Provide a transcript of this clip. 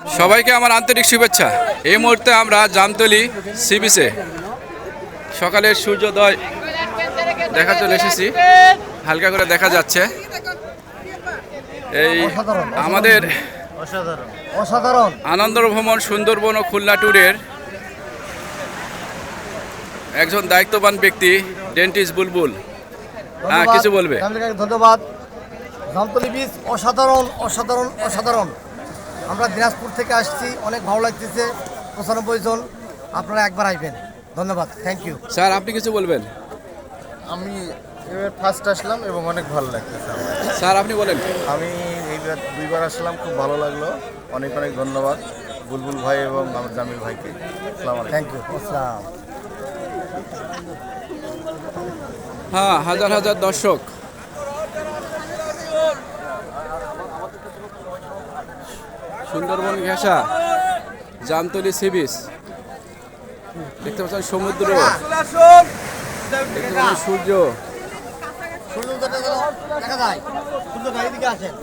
সবাইকে আমার আন্তরিক শুভেচ্ছা। এই মুহূর্তে আমরা জামতলী সি বিচে সকালের সূর্যোদয় দেখার জন্য এসেছি। হালকা করে দেখা যাচ্ছে। এই আমাদের অসাধারণ আনন্দ ভ্রমণ সুন্দরবন ও খুলনা ট্যুরের একজন দায়িত্ববান ব্যক্তি ডেন্টিস্ট বুলবুল। হ্যাঁ, কিছু বলবে? ধন্যবাদ। জামতলী বীচ অসাধারণ অসাধারণ অসাধারণ। আমরা দিনাজপুর থেকে আসছি, অনেক ভালো লাগতেছে। 95 জন, আপনারা একবার আসবেন। ধন্যবাদ, থ্যাংক ইউ। স্যার, আপনি কিছু বলবেন? আমি এবার ফার্স্ট আসলাম এবং অনেক ভালো লাগতেছে। স্যার, আপনি বলেন। আমি এইবার দুইবার আসলাম, খুব ভালো লাগলো। অনেক অনেক ধন্যবাদ বুলবুল ভাই এবং আমার জামিল ভাইকে। আসসালামু আলাইকুম। Thank you. আসসালাম। হ্যাঁ, হাজার হাজার দর্শক। সুন্দরবন ঘেঁষা জামতলী সি বিচ, দেখতে পাচ্ছেন সমুদ্র, দেখতে পাচ্ছেন সূর্য। দেখা যায়, সূর্য গাড়ি দিকে আসেন।